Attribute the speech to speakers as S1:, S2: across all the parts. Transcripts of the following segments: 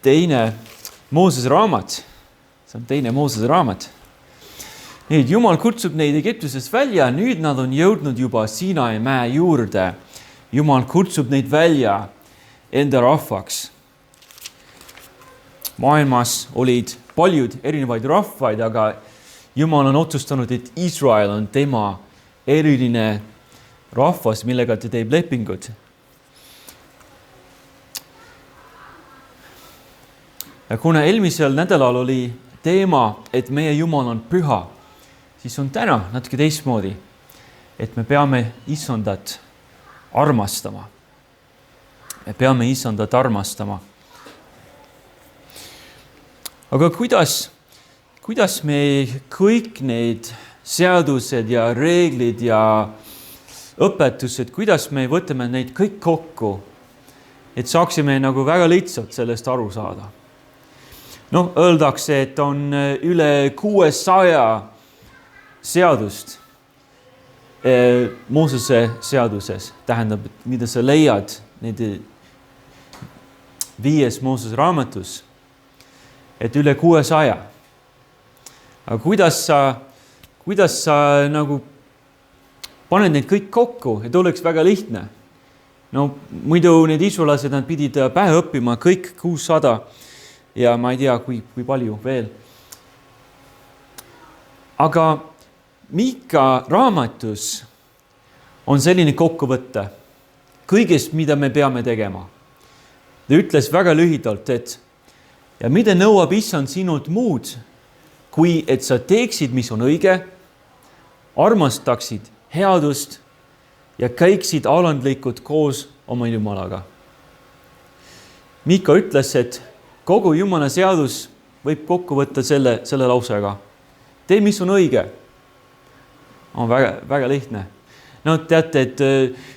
S1: teine Moosese raamat. See on teine Moosese raamat. Nüüd, Jumal kutsub neid Egiptusest välja, nüüd nad on jõudnud juba Siinai mäe juurde. Jumal kutsub neid välja enda rahvaks. Maailmas olid paljud erinevaid rahvaid, aga Jumal on otsustanud, et Iisrael on tema eriline rahvas, millega ta teeb lepingud. Ja kuna eelmisel nädalal oli teema, et meie Jumal on püha, siis on täna natuke teistmoodi, et me peame Issandat armastama. Me peame Issandat armastama. Aga kuidas me kõik need seadused ja reeglid ja õpetused, kuidas me võtame neid kõik kokku, et saaksime nagu väga lihtsalt sellest aru saada? No, öeldakse, et on üle 600 seadust Moosese seaduses. Tähendab, mida sa leiad nende 5 Moosese raamatus, et üle 600. Aga kuidas sa nagu paned neid kõik kokku, et oleks väga lihtne? No, muidu need iisulased, nad pidid pähe õppima kõik 600 ja ma ei tea, kui palju veel. Aga Miika raamatus on selline kokkuvõte kõigest, mida me peame tegema. Ta ütles väga lühidalt, et ja mida nõuab Issand sinult muud, kui et sa teeksid, mis on õige, armastaksid headust ja käiksid alandlikult koos oma Jumalaga. Miika ütles, et kogu Jumala seadus võib kokku võtta selle lausega. Tee, mis on õige. On väga lihtne. No teate, et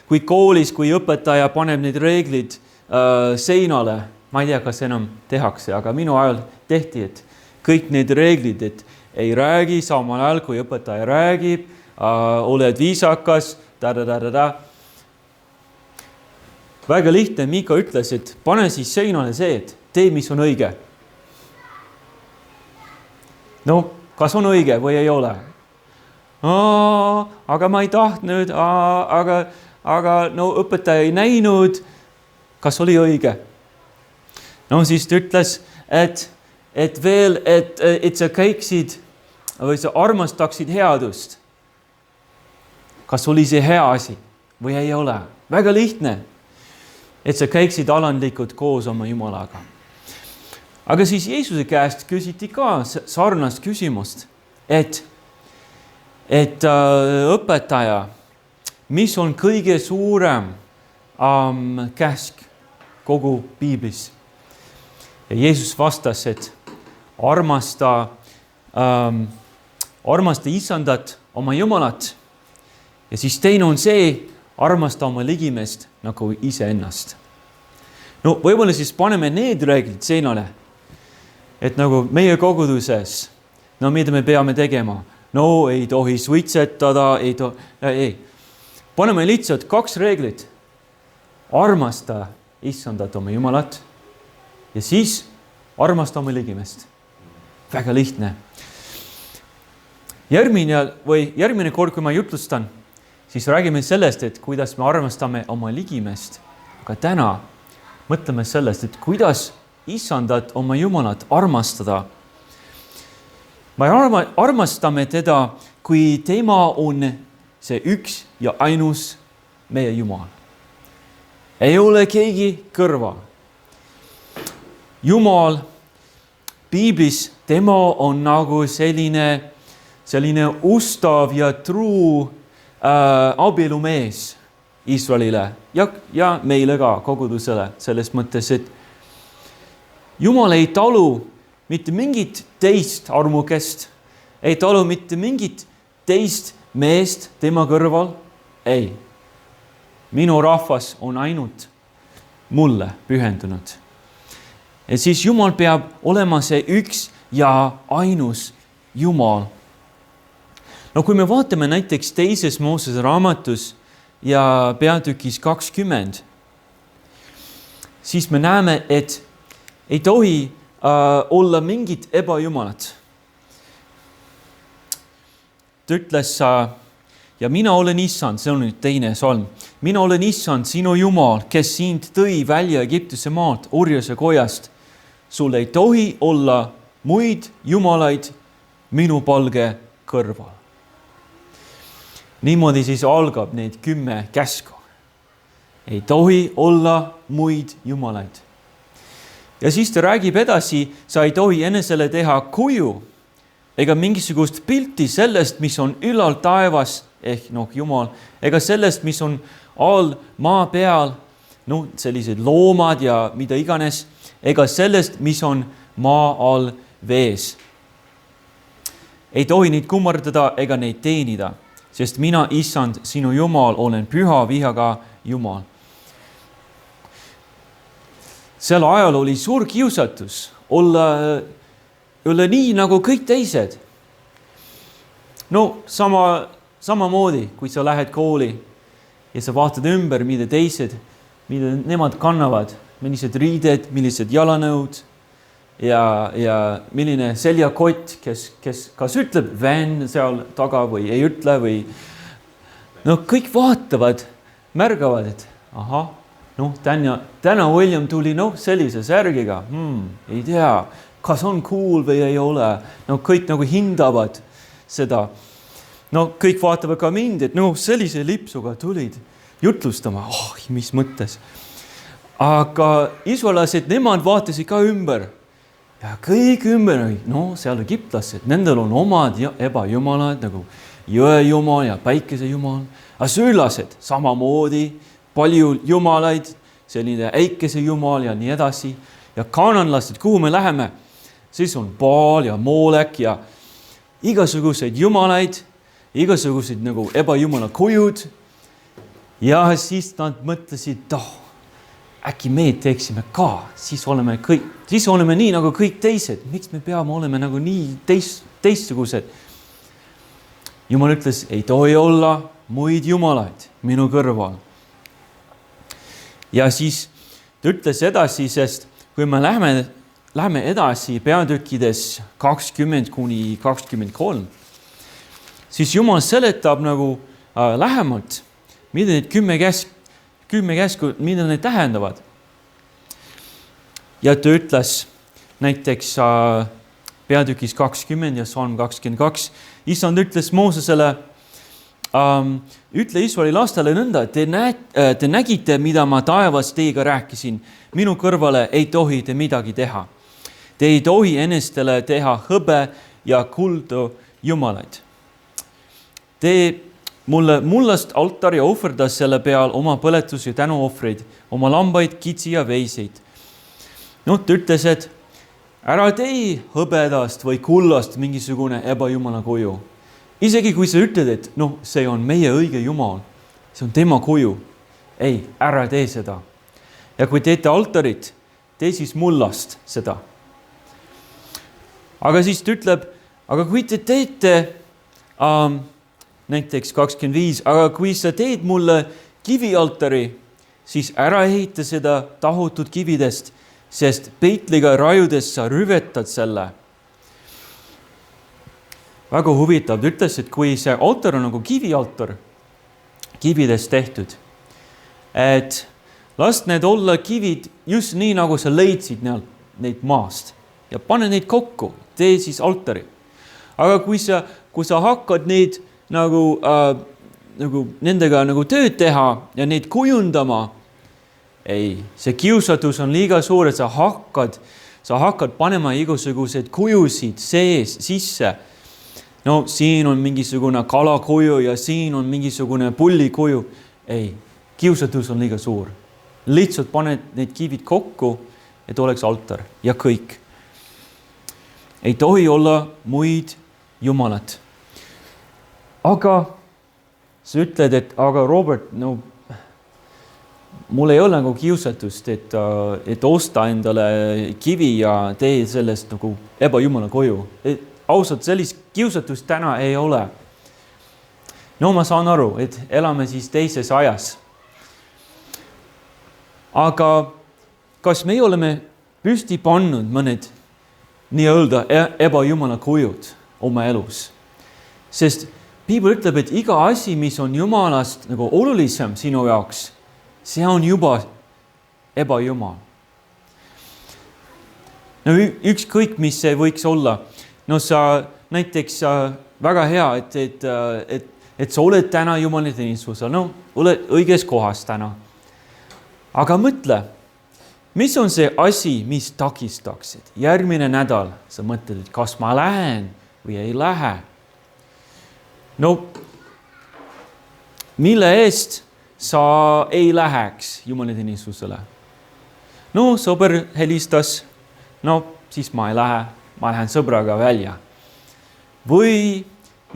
S1: kui koolis, kui õpetaja paneb need reeglid seinale, ma ei tea, kas enam tehakse, aga minu ajal tehti, et kõik need reeglid, et ei räägi samal ajal, kui õpetaja räägib, oled viisakas, Väga lihtne, Miika ütles, et pane siis seinale see, et tee, mis on õige. No, kas on õige või ei ole? Aga ma ei tahtnud, aga no, õpetaja ei näinud, kas oli õige. No siis ta ütles, et veel, et sa käiksid või sa armastaksid headust. Kas oli see hea asi või ei ole? Väga lihtne, et sa käiksid alandlikult koos oma Jumalaga. Aga siis Jeesuse käest küsiti ka sarnast küsimust, et õpetaja, mis on kõige suurem käsk kogu Piiblis? Ja Jeesus vastas, et armasta Issandat, oma Jumalat. Ja siis teine on see, armasta oma ligimest nagu iseennast. No võib-olla siis paneme need reeglid seinale, et nagu meie koguduses, no mida me peame tegema? No ei tohi suitsetada, ei. Paneme lihtsalt 2 reeglit. Armasta Issandat oma Jumalat ja siis armasta oma ligimest. Väga lihtne. Järgmine kord, kui ma jutlustan, siis räägime sellest, et kuidas me armastame oma ligimest. Aga täna mõtleme sellest, et kuidas Issandat oma Jumalat armastada. Me armastame teda, kui tema on see üks ja ainus meie Jumal. Ei ole keegi kõrva. Jumal Piiblis, tema on nagu selline ustav ja truu abielumees Iisraelile ja meile ka kogudusele selles mõttes, et Jumal ei talu mitte mingit teist armukest, ei talu mitte mingit teist meest tema kõrval. Ei, minu rahvas on ainult mulle pühendunud. Ja siis Jumal peab olema see üks ja ainus Jumal. No kui me vaatame näiteks 2. Moosese raamatus ja peatükis 20, siis me näeme, et ei tohi olla mingit ebajumalat. Ta ütles, ja mina olen Issand, see on nüüd teine salm. Mina olen Issand, sinu Jumal, kes sind tõi välja Egiptuse maalt, orjuse kojast. Sul ei tohi olla muid jumalaid minu palge kõrval. Niimoodi siis algab need 10 käsku. Ei tohi olla muid jumalaid. Ja siis ta räägib edasi, sa ei tohi enesele teha kuju ega mingisugust pilti sellest, mis on ülal taevas, ehk Jumal, ega sellest, mis on all maa peal, sellised loomad ja mida iganes, ega sellest, mis on maa all vees. Ei tohi neid kummardada ega neid teenida, sest mina, Issand, sinu Jumal, olen püha vihaga Jumal. Seal ajal oli suur kiusatus olla nii nagu kõik teised. Samamoodi, kui sa lähed kooli ja sa vaatad ümber, mida nemad kannavad, millised riided, millised jalanõud ja milline seljakott, kes kas ütleb vän seal taga või ei ütle või kõik vaatavad, märgavad, et täna William tuli sellise särgiga, ei tea, kas on cool või ei ole, kõik hindavad seda. Kõik vaatavad ka mind, et sellise lipsuga tulid jutlustama, mis mõttes. Aga israelased, nemad vaatasid ka ümber ja kõik ümber, seal egiptlased, nendel on omad ebajumalad nagu jõejumal ja päikesejumal, asüülased samamoodi, palju jumalaid, selline äikesejumal ja nii edasi. Ja kaananlased, kuhu me läheme, siis on Baal ja Moolek ja igasuguseid jumalaid, igasuguseid nagu ebajumala kujud. Ja siis nad mõtlesid, äkki me teeksime ka, siis oleme nii nagu kõik teised. Miks me peame olema nagu nii teistsugused? Jumal ütles, ei tohi olla muid jumalaid minu kõrval. Ja siis ta ütles edasi, sest kui me läheme edasi peatükkides 20-23, siis Jumal seletab nagu lähemalt, mida need 10 käsku, mida need tähendavad. Ja ta ütles näiteks peatükis 20 ja salm 22, Issand ütles Moosesele, ütle Iisraeli lastele nõnda, te nägite, mida ma taevas teiega rääkisin. Minu kõrvale ei tohi te midagi teha. Te ei tohi enestele teha hõbe ja kuldu jumalaid. Te mulle mullast altari ohverdas selle peal oma põletus- ja tänuohvreid, oma lambaid, kitsi ja veiseid. Ta ütles, et ära tee hõbedast või kullast mingisugune ebajumala kuju. Isegi kui sa ütled, et see on meie õige Jumal, see on tema kuju. Ei, ära tee seda. Ja kui teete altarit, tee siis mullast seda. Aga siis ta ütleb, aga kui te teete, näiteks 25, aga kui sa teed mulle kivialtari, siis ära ehita seda tahutud kividest, sest peitliga rajudes sa rüvetad selle. Väga huvitav, ta ütles, et kui see altar on nagu kivialtar, kividest tehtud, et las need olla kivid just nii, nagu sa leidsid neid maast ja pane neid kokku, tee siis altari. Aga kui sa hakkad neid nagu nendega nagu tööd teha ja neid kujundama, ei, see kiusatus on liiga suur, et sa hakkad panema igasuguseid kujusid sisse. Siin on mingisugune kalakuju ja siin on mingisugune pullikuju. Ei, kiusatus on liiga suur. Lihtsalt paned need kivid kokku, et oleks altar ja kõik. Ei tohi olla muid jumalat. Aga sa ütled, et aga Robert, mul ei ole nagu kiusatust, et osta endale kivi ja tee sellest nagu ebajumala koju. Ausalt, sellist kiusatust täna ei ole. Ma saan aru, et elame siis teises ajas. Aga kas me oleme püsti pannud mõned nii-öelda ebajumala kujud oma elus. Sest Piibel ütleb, et iga asi, mis on Jumalast nagu olulisem sinu jaoks, see on juba ebajumal. No ükskõik, mis see võiks olla. No sa näiteks väga hea, et sa oled täna Jumala teenistusel. No, oled õiges kohas täna. Aga mõtle, mis on see asi, mis takistaksid? Järgmine nädal sa mõtled, et kas ma lähen või ei lähe. No, mille eest sa ei läheks Jumala teenistusele? No, sõber helistas. No, siis ma ei lähe. Ma lähen sõbraga välja. Või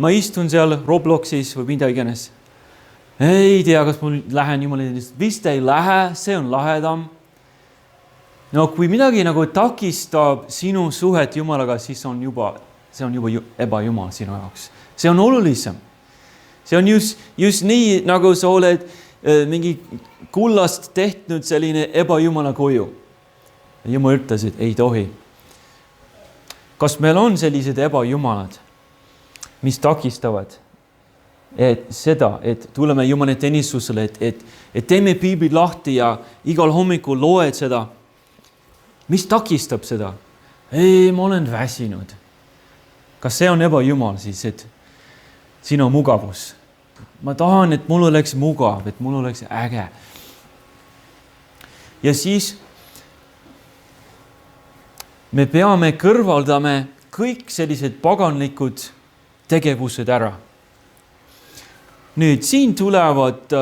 S1: ma istun seal Robloxis või mida iganes. Ei tea, kas mul lähen Jumala teenistusele. Vist ei lähe, see on lahedam. No, kui midagi nagu takistab sinu suhet Jumalaga, siis see on juba ebajumal sinu jaoks. See on olulisem. See on just nii, nagu sa oled mingi kullast tehtud selline ebajumala kuju. Jumal ütles, et ei tohi. Kas meil on sellised ebajumalad, mis takistavad seda, et tuleme Jumala teenistusele, et teeme Piibli lahti ja igal hommikul loed seda? Mis takistab seda? Ei, ma olen väsinud. Kas see on ebajumal siis, et sinu mugavus? Ma tahan, et mul oleks mugav, et mul oleks äge. Ja siis me peame kõrvaldame kõik sellised paganlikud tegevused ära. Nüüd, siin tulevad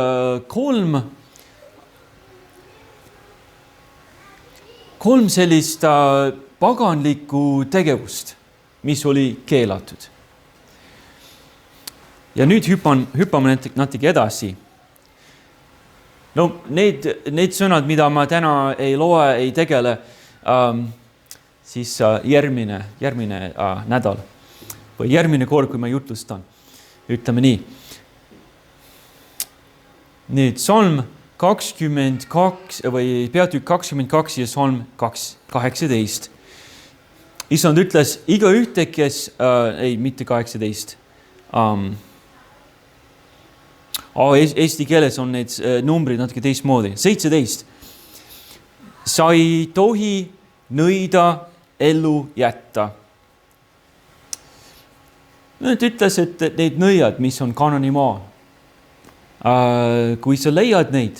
S1: kolm sellist paganlikku tegevust, mis oli keelatud. Ja nüüd hüppame natuke edasi. No, need sõnad, mida ma täna ei loe, ei tegele, siis järgmine nädal või järgmine kord, kui ma jutlustan. Ütleme nii. Nüüd salm 22 või peatükk 22 ja salm 18. Issand ütles iga ühte, kes, mitte 18. Eesti keeles on need numbrid natuke teistmoodi. 17. Sa ei tohi nõida ellu jätta. Nüüd ütles, et need nõiad, mis on Kanaani maal, kui sa leiad neid,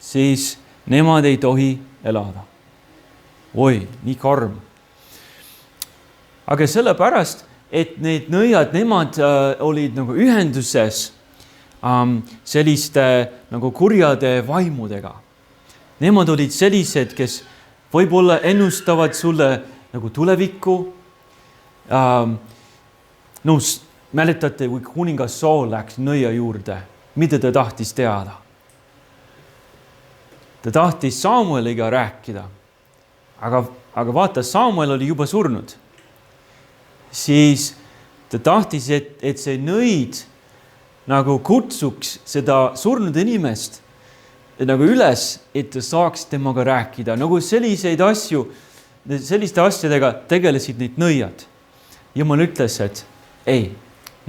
S1: siis nemad ei tohi elada. Oi, nii karm. Aga sellepärast, et need nõiad, nemad olid nagu ühenduses selliste nagu kurjade vaimudega. Nemad olid sellised, kes võib-olla ennustavad sulle nagu tulevikku. No, mäletate, kui kuningas Saul läks nõia juurde, mida ta tahtis teada? Ta tahtis Samueliga rääkida. Aga vaata, Samuel oli juba surnud. Siis ta tahtis, et see nõid nagu kutsuks seda surnud inimest nagu üles, et ta saaks temaga rääkida. Nagu selliseid asju, selliste asjadega tegelesid need nõiad. Jumal ütles, et ei,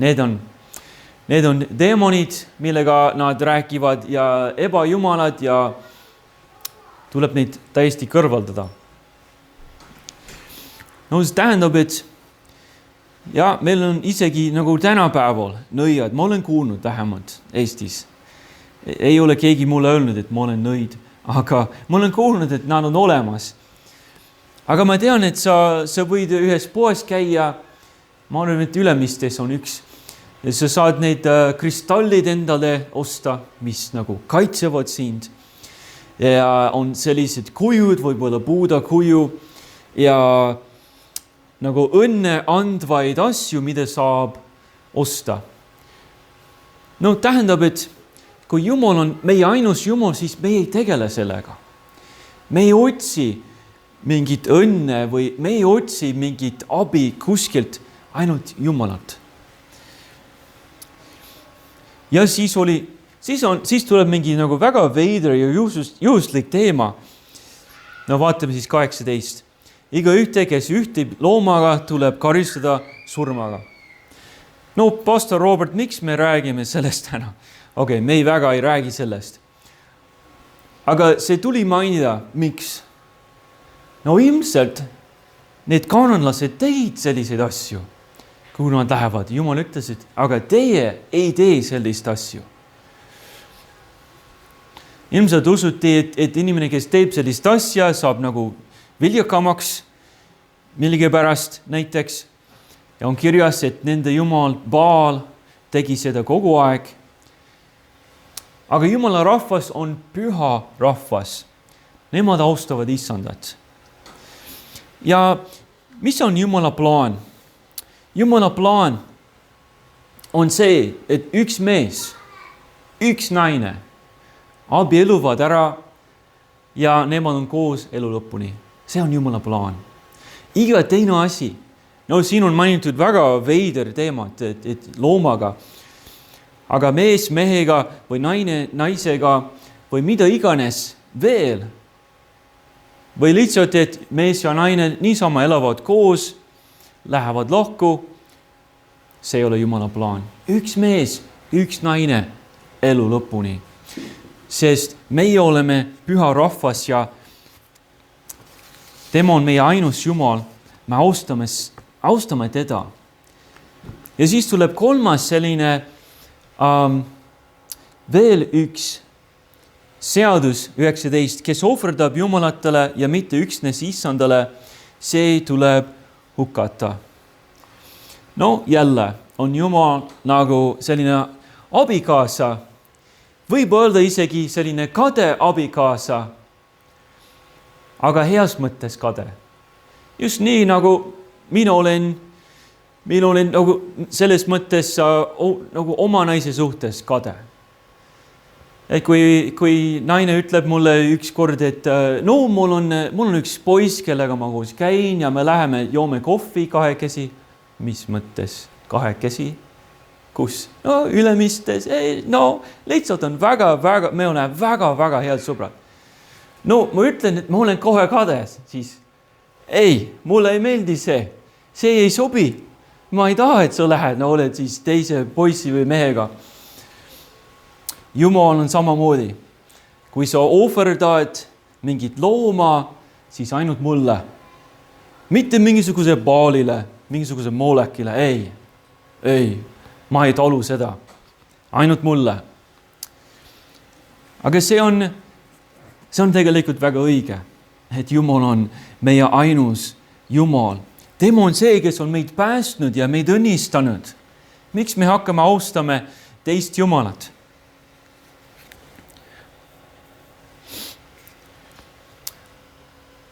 S1: need on demonid, millega nad räägivad ja ebajumalad ja tuleb neid täiesti kõrvaldada. No see tähendab, et ja meil on isegi nagu tänapäeval nõiad, ma olen kuulnud vähemalt Eestis. Ei ole keegi mulle öelnud, et ma olen nõid, aga ma olen kuulnud, et nad on olemas. Aga ma tean, et sa võid ühes poes käia, ma arvan, et Ülemistes on üks. Sa saad neid kristallid endale osta, mis nagu kaitsevad sind. Ja on sellised kujud, võib-olla Buddha kuju ja nagu õnne andvaid asju, mida saab osta. No tähendab, et kui Jumal on meie ainus Jumal, siis me ei tegele sellega. Me ei otsi mingit õnne või me ei otsi mingit abi kuskilt, ainult Jumalalt. Ja siis tuleb mingi nagu väga veidra ja juhuslik teema. No vaatame siis 18. Iga ühte, kes ühtib loomaga, tuleb karistada surmaga. No, pastor Robert, miks me räägime sellest täna? Okei, me väga ei räägi sellest. Aga see tuli mainida, miks? No ilmselt need kaananlased tegid selliseid asju, kuhu nad lähevad. Jumal ütles, et aga teie ei tee sellist asju. Ilmselt usuti, et inimene, kes teeb sellist asja, saab nagu viljakamaks millegi pärast näiteks. Ja on kirjas, et nende jumal Baal tegi seda kogu aeg. Aga Jumala rahvas on püha rahvas. Nemad austavad Issandat. Ja mis on Jumala plaan? Jumala plaan on see, et üks mees, üks naine abieluvad ära ja nemad on koos elu lõpuni. See on Jumala plaan. Iga teine asi. No siin on mainitud väga veider teemat, et loomaga. Aga mees mehega või naine naisega või mida iganes veel. Või lihtsalt, et mees ja naine niisama elavad koos, lähevad lahku. See ei ole Jumala plaan. Üks mees, üks naine elu lõpuni. Sest meie oleme püha rahvas ja tema on meie ainus Jumal. Me austame teda. Ja siis tuleb kolmas selline veel üks seadus 19, kes ohverdab jumalatele ja mitte üksnes Issandale, see tuleb hukata. No jälle on Jumal nagu selline abikaasa, võib öelda isegi selline kade abikaasa, aga heas mõttes kade. Just nii nagu mina olen nagu selles mõttes nagu oma naise suhtes kade. Et kui naine ütleb mulle üks kord, et no mul on üks poiss, kellega ma koos käin ja me läheme joome kohvi kahekesi. Mis mõttes kahekesi? Kus? No Ülemistes. No lihtsalt on me oleme väga head sõbrad. No ma ütlen, et ma olen kohe kade, siis ei, mulle ei meeldi see. See ei sobi. Ma ei taha, et sa lähed, no oled siis teise poissi või mehega. Jumal on samamoodi. Kui sa ohverdad mingit looma, siis ainult mulle. Mitte mingisuguse Baalile, mingisuguse Molekile. Ei, ma ei talu seda. Ainult mulle. Aga see on tegelikult väga õige, et Jumal on meie ainus Jumal. Tema on see, kes on meid päästnud ja meid õnnistanud. Miks me hakkame austama teist Jumalat?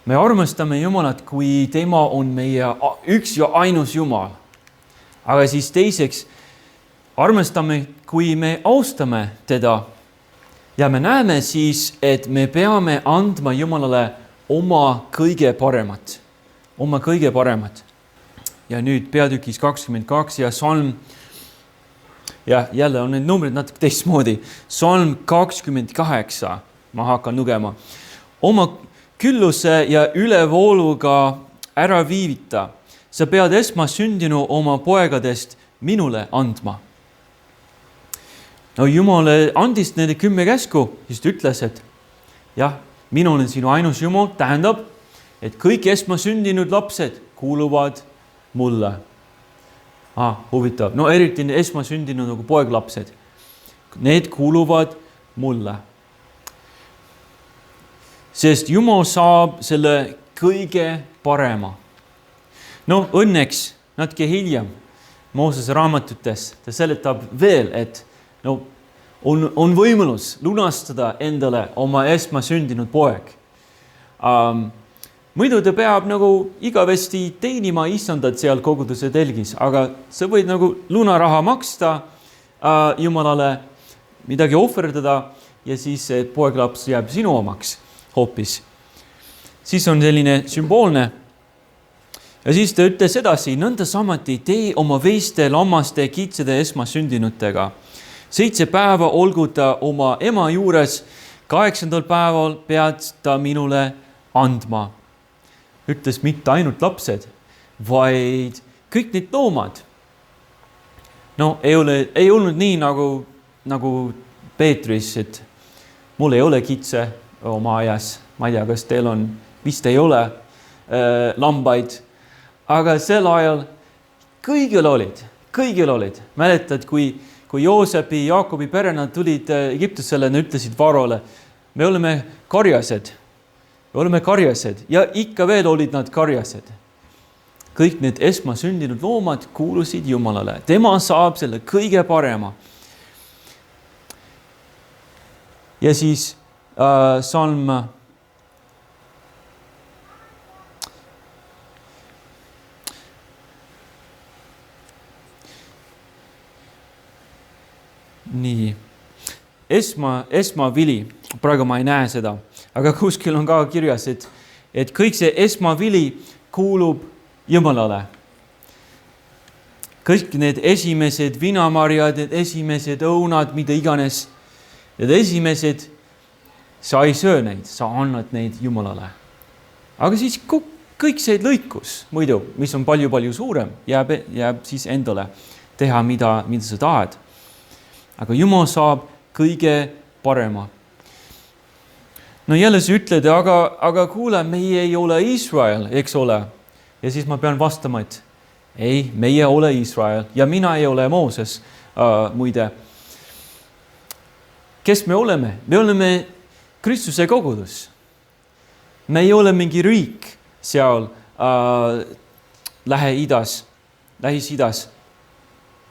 S1: Me armastame Jumalat, kui tema on meie üks ja ainus Jumal. Aga siis teiseks armastame, kui me austame teda. Ja me näeme siis, et me peame andma Jumalale oma kõige paremat. Oma kõige paremat. Ja nüüd peatükis 22 ja salm, ja jälle on need numbrid natuke teistmoodi. Salm 28, ma hakkan lugema. Oma külluse ja ülevooluga ära viivita. Sa pead esmasündinu oma poegadest minule andma. No Jumal andis neile 10 käsku, siis ta ütles, et jah, mina olen sinu ainus Jumal, tähendab, et kõik esmasündinud lapsed kuuluvad mulle. Huvitav. No eriti esmasündinud nagu poeglapsed. Need kuuluvad mulle. Sest Jumal saab selle kõige parema. No õnneks natuke hiljem Moosese raamatutes ta seletab veel, et on võimalus lunastada endale oma esmasündinud poeg. Muidu ta peab nagu igavesti teenima Issandat seal koguduse telgis, aga sa võid nagu lunaraha maksta Jumalale, midagi ohverdada ja siis see poeglaps jääb sinu omaks hoopis. Siis on selline sümboolne. Ja siis ta ütles edasi, nõnda samati tee oma veiste, lammaste, kitsede esmasündinutega. 7 päeva olgu ta oma ema juures, 8. päeval pead ta minule andma. Ütles mitte ainult lapsed, vaid kõik need loomad. No ei olnud nii nagu Peetris, et mul ei ole kitse oma aias. Ma ei tea, kas teil on, vist ei ole lambaid, aga sel ajal kõigil olid. Mäletad, kui Joosepi, Jaakobi perena tulid Egiptusele, nad ütlesid Varole, me oleme karjased ja ikka veel olid nad karjased. Kõik need esmasündinud loomad kuulusid Jumalale. Tema saab selle kõige parema. Ja siis salm nii. Esmavili, praegu ma ei näe seda, aga kuskil on ka kirjas, et kõik see esmavili kuulub Jumalale. Kõik need esimesed vinamarjad, need esimesed õunad, mida iganes, need esimesed, sa ei söö neid, sa annad neid Jumalale. Aga siis kõik see lõikus, muidu, mis on palju suurem, jääb siis endale teha, mida sa tahad. Aga Jumal saab kõige parema. No jälle sa ütled, aga kuule, meie ei ole Iisrael, eks ole. Ja siis ma pean vastama, et ei, meie ole Iisrael ja mina ei ole Mooses, muide. Kes me oleme? Me oleme Kristuse kogudus. Me ei ole mingi riik seal Lähis-Idas.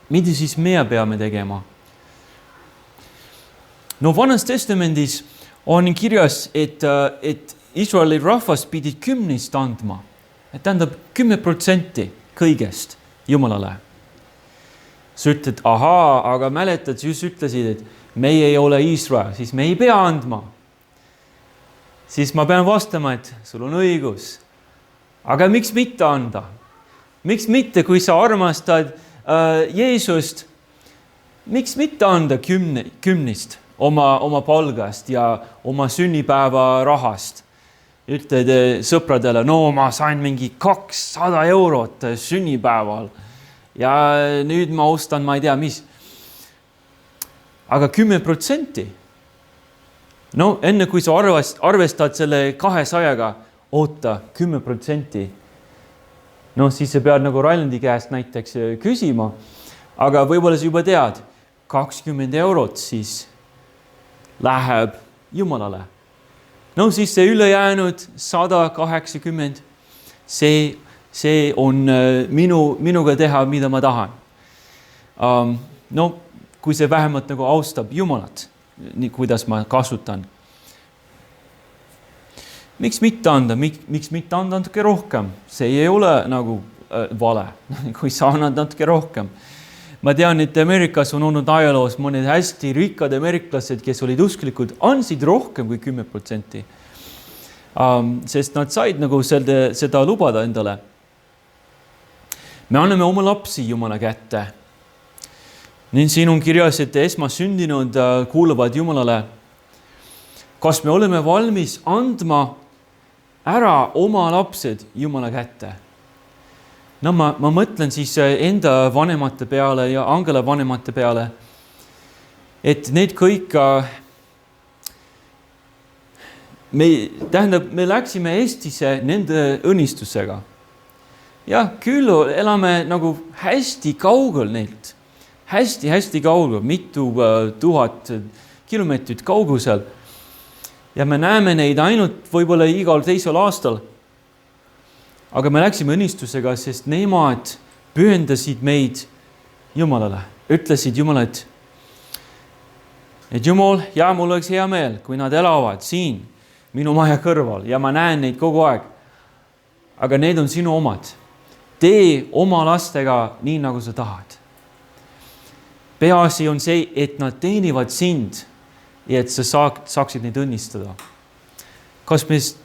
S1: Mida siis me peame tegema? No Vanas Testamendis on kirjas, et Iisraeli rahvas pidi 10% andma. Et tähendab 10% kõigest Jumalale. Sa ütled, aga mäletad, just ütlesid, et meie ei ole Iisrael, siis me ei pea andma. Siis ma pean vastama, et sul on õigus. Aga miks mitte anda? Miks mitte, kui sa armastad Jeesust, miks mitte anda 10% oma palgast ja oma sünnipäeva rahast? Ütled sõpradele, no ma sain mingi 200 eurot sünnipäeval ja nüüd ma ostan, ma ei tea mis. Aga 10%. No enne kui sa arvestad selle 200-ga, oota 10%. No siis sa pead nagu Railandi käest näiteks küsima, aga võib-olla sa juba tead, 20 eurot siis läheb Jumalale. No siis see ülejäänud 180, see on minuga teha, mida ma tahan. No kui see vähemalt nagu austab Jumalat, nii kuidas ma kasutan. Miks mitte anda? Miks mitte anda natuke rohkem? See ei ole nagu vale, kui sa annad natuke rohkem. Ma tean, et Ameerikas on olnud ajaloos mõned hästi rikkad ameeriklased, kes olid usklikud, andsid rohkem kui 10%. Sest nad said nagu seda lubada endale. Me anname oma lapsi Jumala kätte. Nii siin on kirjas, et esmasündinud kuuluvad Jumalale. Kas me oleme valmis andma ära oma lapsed Jumala kätte? No ma mõtlen siis enda vanemate peale ja Angela vanemate peale, et need kõik, me läksime Eestisse nende õnnistusega. Jah, küll elame nagu hästi kaugel neilt, hästi kaugel, mitu tuhat kilomeetrit kaugusel. Ja me näeme neid ainult võib-olla igal teisel aastal. Aga me läksime õnnistusega, sest nemad pühendasid meid Jumalale. Ütlesid Jumal, et Jumal, ja mul oleks hea meel, kui nad elavad siin minu maja kõrval ja ma näen neid kogu aeg. Aga need on sinu omad. Tee oma lastega nii, nagu sa tahad. Peaasi on see, et nad teenivad sind ja et sa saaksid neid õnnistada.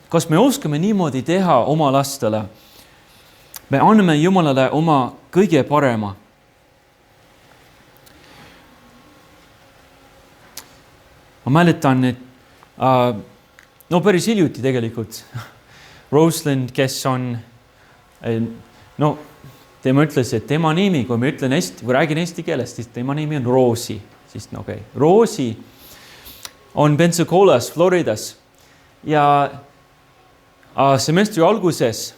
S1: Kas me oskame niimoodi teha oma lastele? Me anname Jumalale oma kõige parema. Ma mäletan, et päris hiljuti tegelikult Rosalind, kes on, no tema ütles, et tema nimi, kui ma ütlen kui räägin eesti keeles, siis tema nimi on Rosie, siis no okei. Rosie on Pensacola's, Floridas ja semestri alguses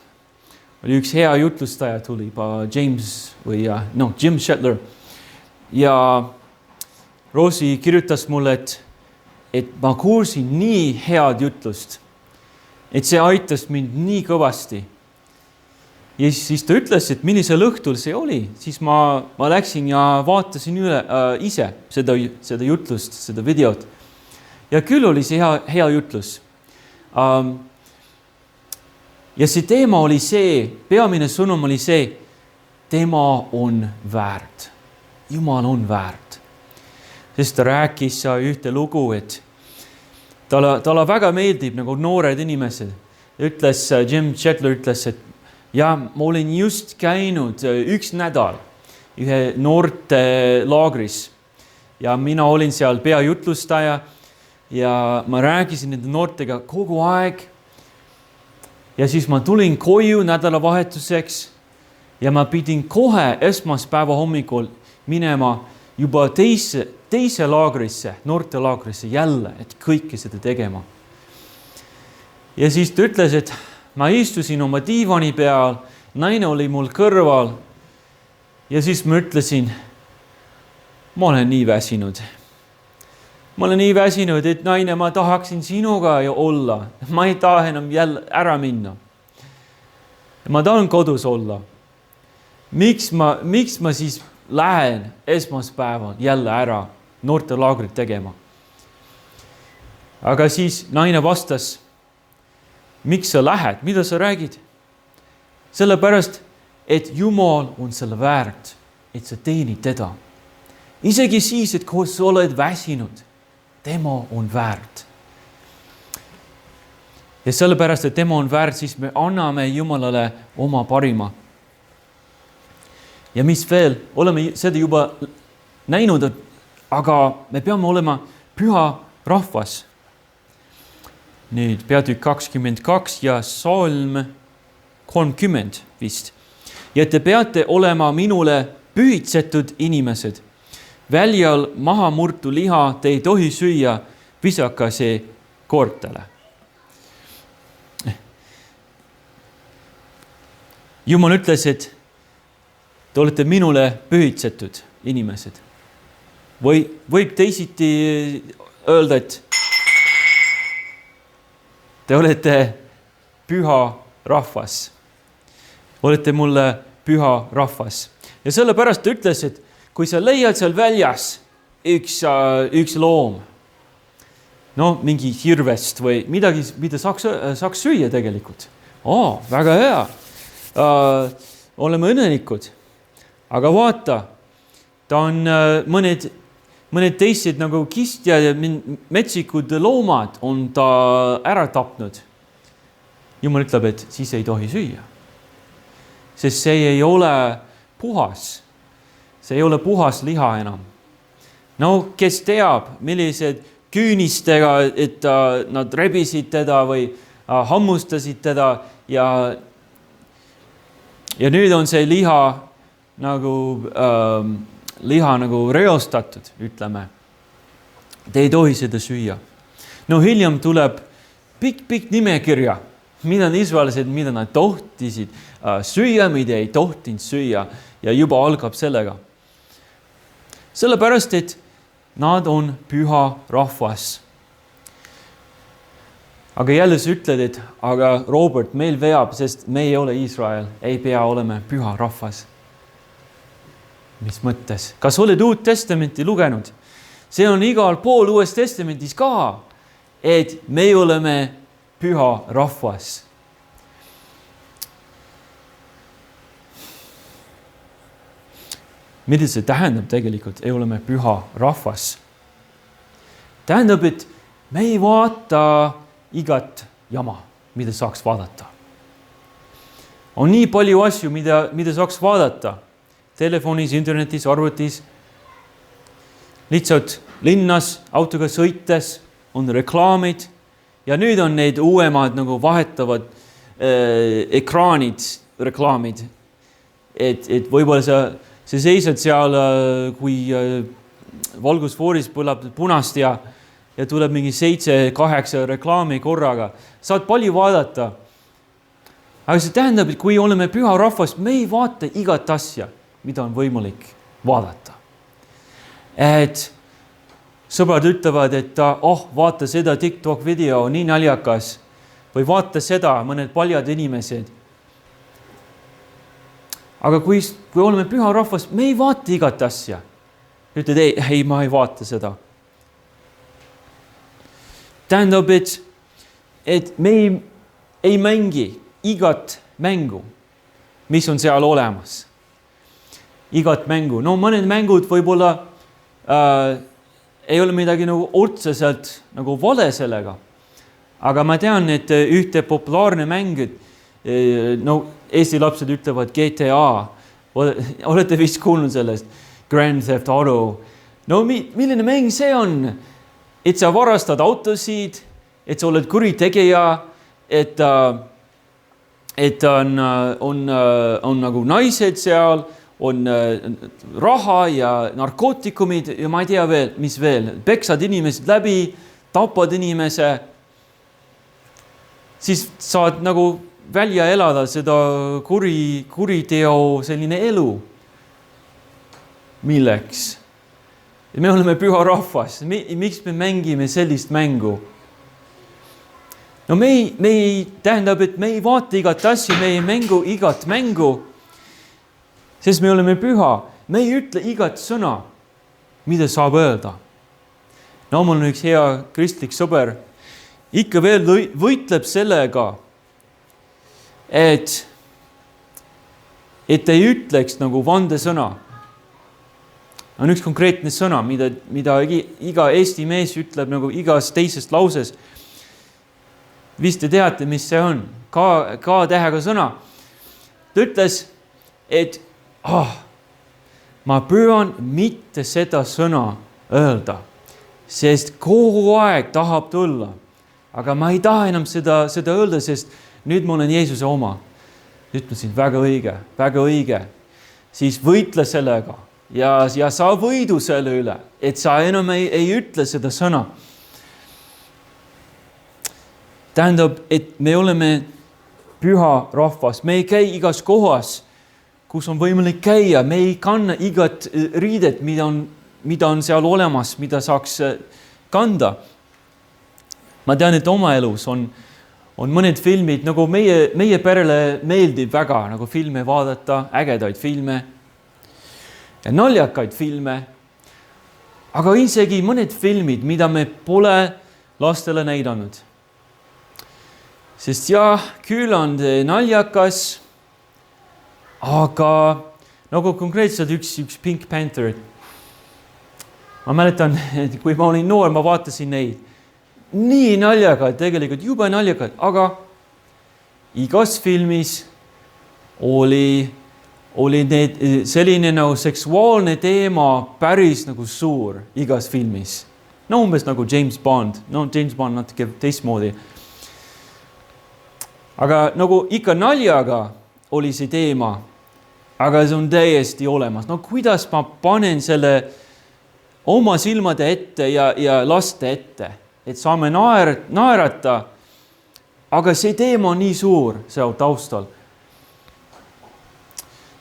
S1: oli üks hea jutlustaja tuli, Jim Shetler ja Rosie kirjutas mulle, et ma kuulsin nii head jutlust, et see aitas mind nii kõvasti. Ja siis ta ütles, et millisel õhtul see oli, siis ma läksin ja vaatasin üle ise seda jutlust, seda videot. Ja küll oli see hea jutlus. Ja see teema oli see, peamine sõnum oli see, tema on väärt. Jumal on väärt. Sest ta rääkis ühte lugu, et talle väga meeldib nagu noored inimesed. Jim Shetler ütles, et ja ma olin just käinud üks nädal ühe noorte laagris ja mina olin seal peajutlustaja ja ma rääkisin nende noortega kogu aeg. Ja siis ma tulin koju nädalavahetuseks ja ma pidin kohe esmaspäeva hommikul minema juba teise laagrisse, noorte laagrisse jälle, et kõike seda tegema. Ja siis ta ütles, et ma istusin oma diivani peal, naine oli mul kõrval ja siis ma ütlesin, ma olen nii väsinud. Ma olen nii väsinud, et naine, ma tahaksin sinuga ju olla. Ma ei taha enam jälle ära minna. Ma tahan kodus olla. Miks ma siis lähen esmaspäeval jälle ära noorte laagrit tegema? Aga siis naine vastas, miks sa lähed? Mida sa räägid? Sellepärast, et Jumal on selle väärt, et sa teenid teda. Isegi siis, et kui sa oled väsinud, tema on väärt. Ja sellepärast, et tema on väärt, siis me anname Jumalale oma parima. Ja mis veel, oleme seda juba näinud, aga me peame olema püha rahvas. Nüüd peatükk 22 ja salm 30 vist. Ja te peate olema minule pühitsetud inimesed. Väljal maha murtu liha te ei tohi süüa, visaka see koortele. Jumal ütles, et te olete minule pühitsetud inimesed. Võib teisiti öelda, et te olete püha rahvas. Olete mulle püha rahvas. Ja sellepärast ta ütles, et kui sa leiad seal väljas üks loom, mingi hirvest või midagi, mida saaks süüa tegelikult. Väga hea. Oleme õnnelikud. Aga vaata, ta on mõned teised nagu kistjad ja metsikud loomad on ta ära tapnud. Jumal ütleb, et siis ei tohi süüa. Sest see ei ole puhas. See ei ole puhas liha enam. Kes teab, millised küünistega, et nad rebisid teda või hammustasid teda ja nüüd on see liha nagu reostatud, ütleme. Te ei tohi seda süüa. Hiljem tuleb pikk nimekirja, mida Israelised, mida nad tohtisid süüa, mida ei tohtinud süüa ja juba algab sellega. Sellepärast, et nad on püha rahvas. Aga jälle sa ütled, et aga Robert, meil veab, sest me ei ole Iisrael, ei pea olema püha rahvas. Mis mõttes? Kas oled Uut Testamenti lugenud? See on igal pool Uues Testamentis ka, et me oleme püha rahvas. Mida see tähendab tegelikult, ei oleme püha rahvas? Tähendab, et me ei vaata igat jama, mida saaks vaadata. On nii palju asju, mida saaks vaadata. Telefonis, internetis, arvutis. Lihtsalt linnas, autoga sõites on reklaamid. Ja nüüd on need uuemad nagu vahetavad ekraanid, reklaamid. Et võib-olla sa seisad seal, kui valgusfooris põleb punast ja tuleb mingi 7-8 reklaami korraga. Saad palju vaadata. Aga see tähendab, et kui oleme püha rahvas, me ei vaata igat asja, mida on võimalik vaadata. Et sõbrad ütlevad, et vaata seda TikTok video, nii naljakas. Või vaata seda, mõned paljad inimesed. Aga kui oleme püha rahvas, me ei vaata igat asja. Ütled, ei, ma ei vaata seda. Tähendab, et me ei mängi igat mängu, mis on seal olemas. Igat mängu. No mõned mängud võib-olla ei ole midagi nagu otseselt nagu vale sellega. Aga ma tean, et ühte populaarne mäng, Eesti lapsed ütlevad GTA. Olete vist kuulnud sellest? Grand Theft Auto. No milline mäng see on? Et sa varastad autosid, et sa oled kuritegija, et on nagu naised seal, on raha ja narkootikumid ja ma ei tea veel, mis veel. Peksad inimesed läbi, tapad inimese. Siis saad nagu välja elada seda kuriteo selline elu. Milleks? Me oleme püha rahvas. Miks me mängime sellist mängu? No me ei tähendab, et me ei vaata igat asja, me ei mängu igat mängu, sest me oleme püha. Me ei ütle igat sõna, mida saab öelda. No mul on üks hea kristlik sõber, ikka veel võitleb sellega, et ei ütleks nagu vandesõna. On üks konkreetne sõna, mida iga Eesti mees ütleb nagu igas teisest lauses. Vist te teate, mis see on. Ka tähega sõna. Ta ütles, et ma püüan mitte seda sõna öelda, sest kogu aeg tahab tulla. Aga ma ei taha enam seda öelda, sest nüüd ma olen Jeesuse oma. Ütlesin, väga õige. Siis võitle sellega ja saa võidu selle üle, et sa enam ei ütle seda sõna. Tähendab, et me oleme püha rahvas. Me ei käi igas kohas, kus on võimalik käia. Me ei kanna igat riidet, mida on seal olemas, mida saaks kanda. Ma tean, et oma elus on mõned filmid, nagu meie perele meeldib väga nagu filme vaadata, ägedaid filme ja naljakaid filme. Aga isegi mõned filmid, mida me pole lastele näidanud. Sest küll on naljakas, aga nagu konkreetselt üks Pink Panther. Ma mäletan, et kui ma olin noor, ma vaatasin neid. Nii naljakad, tegelikult jube naljakad, aga igas filmis oli selline nagu seksuaalne teema päris nagu suur igas filmis. No umbes nagu James Bond. No James Bond natuke teistmoodi. Aga nagu ikka naljaga oli see teema, aga see on täiesti olemas. No kuidas ma panen selle oma silmade ette ja laste ette, et saame naerata, aga see teema on nii suur seal taustal.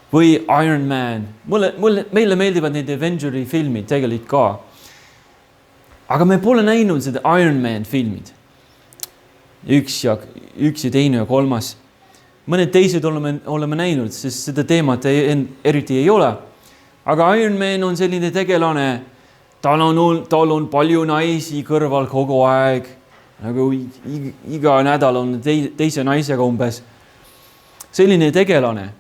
S1: Või Iron Man. Meile meeldivad need Avengeri filmid tegelikult ka. Aga me pole näinud seda Iron Man filmid. Üks ja teine ja kolmas. Mõned teised oleme näinud, sest seda teemat eriti ei ole. Aga Iron Man on selline tegelane, tal on palju naisi kõrval kogu aeg. Nagu iga nädal on teise naisega umbes. Selline tegelane.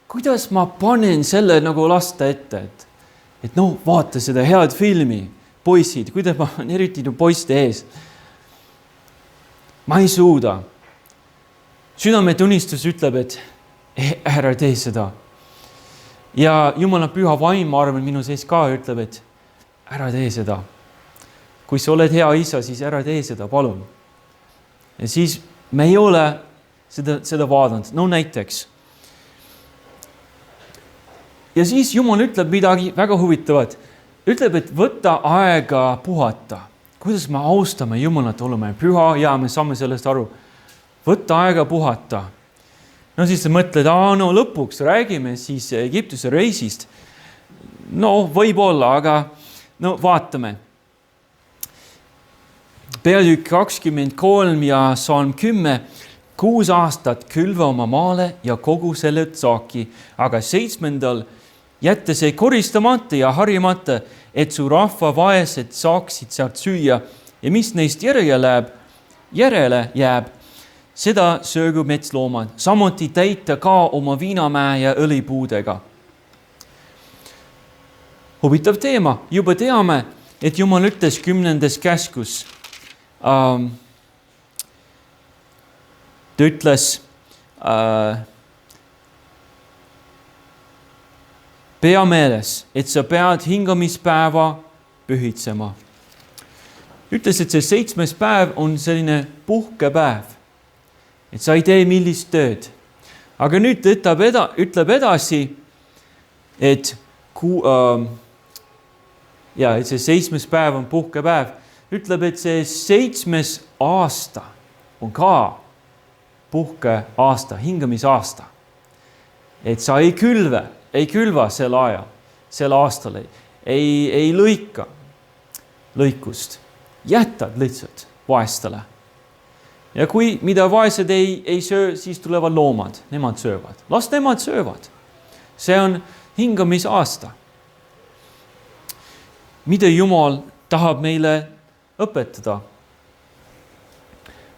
S1: Kuidas ma panen selle nagu laste ette, et no vaata seda head filmi, poissid, kuidas ma eriti poiste ees. Ma ei suuda. Südametunnistus ütleb, et ära tee seda. Ja Jumala püha vaim, ma arvan, minu sees ka ütleb, et ära tee seda. Kui sa oled hea isa, siis ära tee seda, palun. Ja siis me ei ole seda vaadanud. No näiteks. Ja siis Jumal ütleb midagi väga huvitavat. Ütleb, et võta aega puhata. Kuidas me austame Jumalat, oleme püha ja me saame sellest aru. Võta aega puhata. No siis sa mõtled, no lõpuks räägime siis Egiptuse reisist. No võib-olla, aga no vaatame. Peatükk 23 ja Salm 10. 6 aastat külva oma maale ja kogu selle saaki, aga 7. jätta see koristamata ja harimata, et su rahva vaesed saaksid sealt süüa ja mis neist järele jääb, seda söögu metsloomad, samuti täita ka oma viinamäe ja õlipuudega. Huvitav teema, juba teame, et Jumal ütles 10. käskus. Ta ütles, pea meeles, et sa pead hingamispäeva pühitsema. Ütles, et see 7. päev on selline puhkepäev, et sa ei tee millist tööd. Aga nüüd ütleb edasi, et et see 7. päev on puhkepäev. Ütleb, et see 7. aasta on ka puhkeaasta, hingamisaasta. Et sa ei külva sel ajal, sel aastal, ei lõika lõikust. Jätad lihtsalt vaestele. Ja mida vaesed ei söö, siis tulevad loomad, nemad söövad. Las nemad söövad. See on hingamisaasta. Mida Jumal tahab meile õpetada?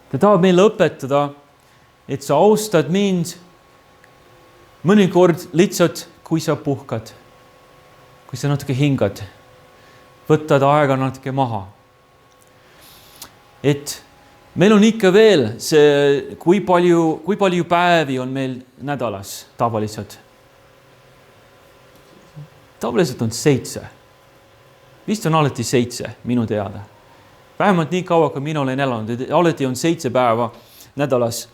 S1: Ta tahab meile õpetada, et sa austad mind mõnikord lihtsalt, kui sa puhkad, kui sa natuke hingad, võtad aega natuke maha. Et meil on ikka veel see, kui palju päevi on meil nädalas tavaliselt. Tavaliselt on 7. Vist on alati 7 minu teada. Vähemalt nii kaua, kui mina olen elanud, alati on 7 päeva nädalas.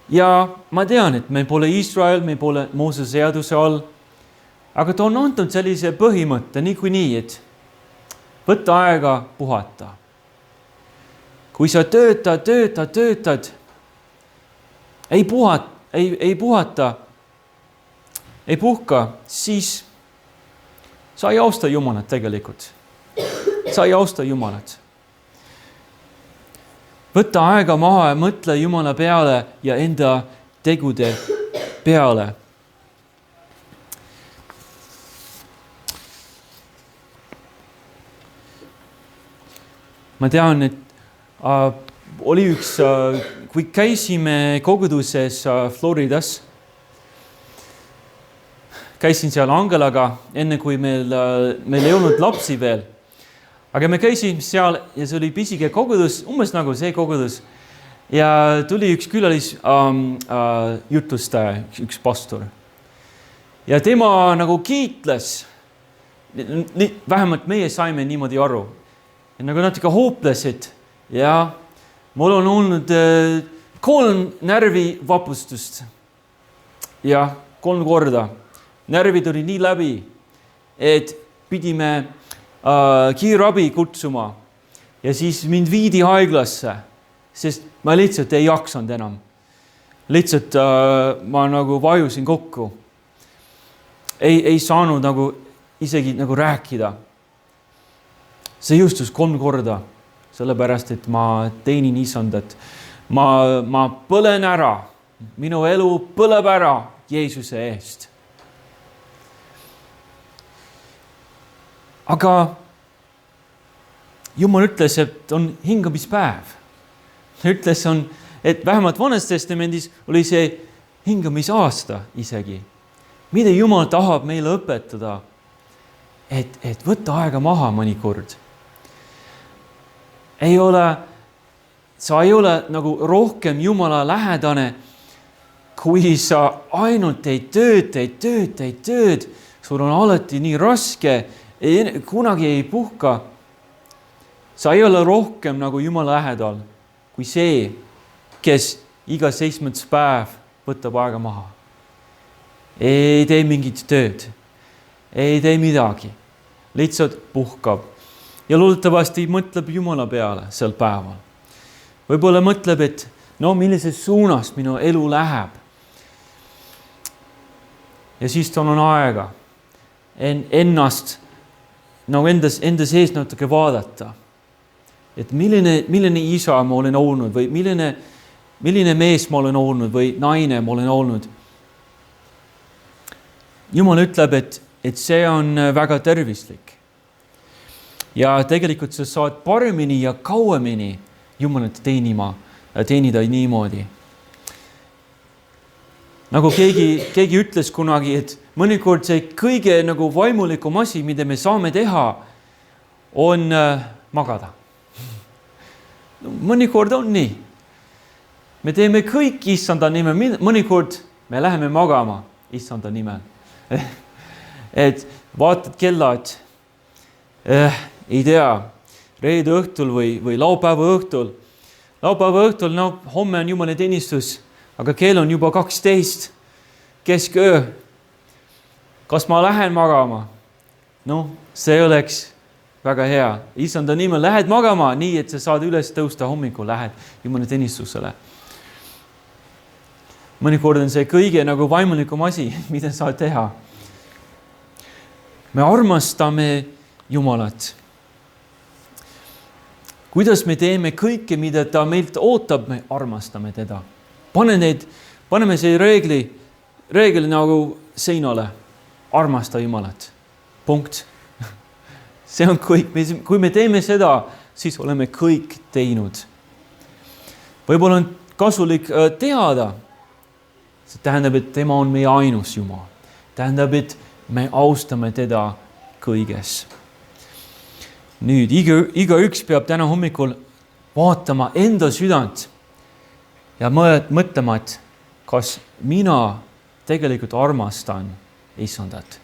S1: Ja ma tean, et me pole Iisrael, me pole Moosese seaduse all, aga ta on antud sellise põhimõtte niikuinii, et võtta aega puhata. Kui sa töötad, ei puhka, siis sa ei austa Jumalat tegelikult. Sa ei austa Jumalat. Võtta aega maha ja mõtle Jumala peale ja enda tegude peale. Ma tean, et oli üks, kui käisime koguduses Floridas, käisin seal Angelaga, enne kui meil ei olnud lapsi veel. Aga me käisime seal ja see oli pisike kogudus, umbes nagu see kogudus. Ja tuli üks külalis jutlustaja, üks pastor. Ja tema nagu kiitles, vähemalt meie saime niimoodi aru. Ja nagu natuke hooplesid ja mul on olnud 3 närvivapustust. Ja 3 korda. Närvid oli nii läbi, et pidime kiirabi kutsuma ja siis mind viidi haiglasse, sest ma lihtsalt ei jaksanud enam. Lihtsalt ma nagu vajusin kokku. Ei saanud nagu isegi nagu rääkida. See juhtus 3 korda, sellepärast, et ma teinin isandat. Ma põlen ära, minu elu põleb ära Jeesuse eest. Aga Jumal ütles, et on hingamispäev. Ta ütles, et vähemalt Vanas Testamendis oli see hingamisaasta isegi. Mida Jumal tahab meile õpetada, et võtta aega maha mõnikord. Sa ei ole nagu rohkem Jumala lähedane, kui sa ainult teed tööd. Sul on alati nii raske, kunagi ei puhka. sa ei ole rohkem nagu Jumala lähedal kui see, kes iga 7. päev võtab aega maha. Ei tee mingit tööd, ei tee midagi, lihtsalt puhkab. Ja loodetavasti mõtleb Jumala peale sel päeval. Võib-olla mõtleb, et millises suunas minu elu läheb. Ja siis tal on aega ennast enda sees natuke vaadata. Et milline isa ma olen olnud või milline mees ma olen olnud või naine ma olen olnud. Jumal ütleb, et see on väga tervislik. Ja tegelikult sa saad paremini ja kauemini Jumalat teenida niimoodi. Nagu keegi ütles kunagi, et mõnikord see kõige nagu vaimulikum asi, mida me saame teha, on magada. Mõnikord on nii. Me teeme kõik issanda nimel, mõnikord me läheme magama issanda nimel. Et vaatad kellad, ei tea, reede õhtul või laupäeva õhtul. Laupäeva õhtul, homme on Jumala teenistus, aga kell on juba 12, kesköö. Kas ma lähen magama? See oleks väga hea. Issanda nimel lähed magama nii, et sa saad üles tõusta hommikul, lähed Jumala teenistusele. Mõnikord on see kõige nagu vaimulikum asi, mida saad teha. Me armastame Jumalat. Kuidas me teeme kõike, mida ta meilt ootab, me armastame teda. Paneme see reegli nagu seinale. Armasta Jumalat. Punkt. See on kõik. Kui me teeme seda, siis oleme kõik teinud. Võib-olla on kasulik teada. See tähendab, et tema on meie ainus Jumal. Tähendab, et me austame teda kõiges. Nüüd, igaüks peab täna hommikul vaatama enda südant ja mõtlema, et kas mina tegelikult armastan issandat.